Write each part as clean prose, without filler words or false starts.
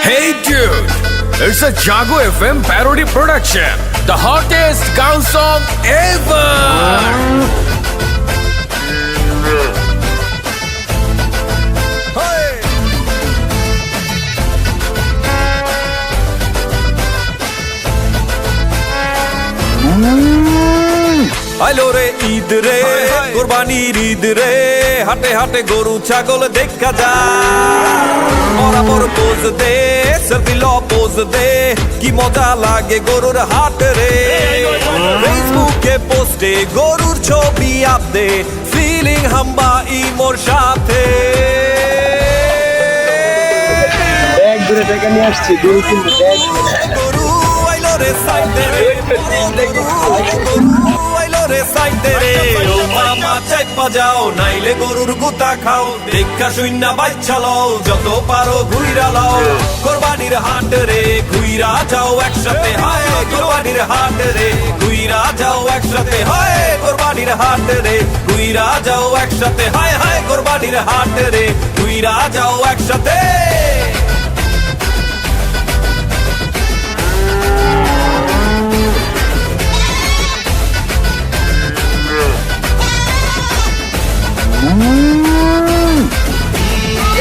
Hey dude, it's a Jago FM parody production. The hottest cow song ever. আইলো রে ঈদ রে কুরবানির ঈদ রে হাটে হাটে গরু ছাগল দেখা যায় বরাবর পোজ দে সেলফি ল পোজ দে কি মজা লাগে গরুর হাট রে ফেসবুকে পোস্টে গরুর ছবি আপ দে ফিলিং হাম্বা ইমোর সাথে ব্যাগ ধরে টাকা নিয়ে আসছি গরু কিনতে ব্যাগ গরু আইলো রে সাইডে রে যাও নাইলে গরুর গুতা খাও দেখা শূন্য বাচ্চা লও যত পারো ঘুইরা লাও কোরবানির হাট রে ঘুইরা যাও একসাথে হায় কোরবানির হাট রে ঘুইরা যাও একসাথে হায় কোরবানির হাট রে ঘুইরা যাও একসাথে হায় হায় কোরবানির হাট রে ঘুইরা যাও একসাথে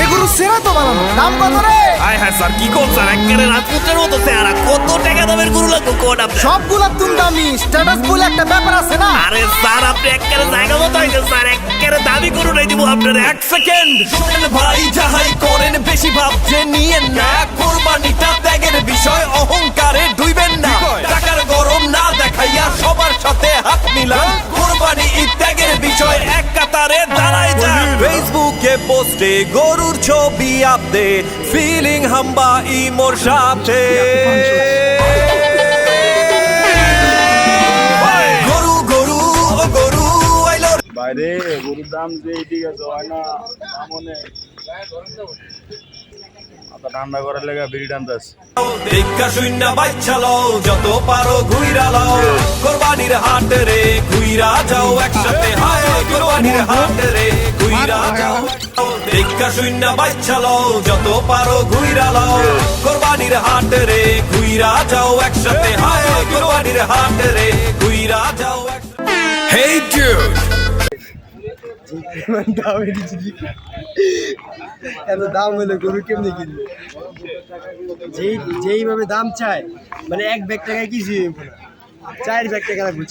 এগুলো সেরা তো বানানো দাম কত রে হায় হায় স্যার কি করছেন একেবারে রাজপুতের মতো চেহারা কত টাকা দামের গরু লাগবে কোন আপনি সবগুলা তুমি দামি স্ট্যাটাস বলে একটা ব্যাপার আছে না আরে স্যার আপনি একেবারে জায়গা মতো হয়েছে স্যার একেবারে দাবি গরু নাই দিব আপনার এক সেকেন্ড শুনেন ভাই যাহাই করেন বেশি ভাবছে নিয়েন না কোরবানিটা ত্যাগের বিষয় অহংকারে ডুইবেন না টাকার গরম না দেখাইয়া সবার সাথে হাত মিলান কোরবানি ঈদ ত্যাগের বিষয় এক কাতারে দাঁড়ায় যান ফেসবুকে পোস্টে গরুর ছবি আপ দে ফিলিং হাম্বা ইমোর সাথে গরু গরু ও গরু আইলো বাইরে গরুর দাম যে ঠিক আছে হয় না দাম অনেক ঠান্ডা করার লেগে বিড়ি টানতাস দেখা শূন্য বাচ্চা লও যত পারো ঘুইরা লাও কোরবানির হাট রে ঘুইরা যাও একসাথে হায় কোরবানির হাট রে ঘুইরা যাও দেখা শূন্য বাচ্চা লও যত পারো ঘুইরা লাও কোরবানির হাট রে ঘুইরা যাও একসাথে হায় কোরবানির হাট রে ঘুইরা যাও Hey dude, এত দাম হলে গরু কেমনি কিনবে যেইভাবে দাম চায় মানে এক ব্যাগ টাকায় কিছু 4 ব্যাগ টাকা লাগবে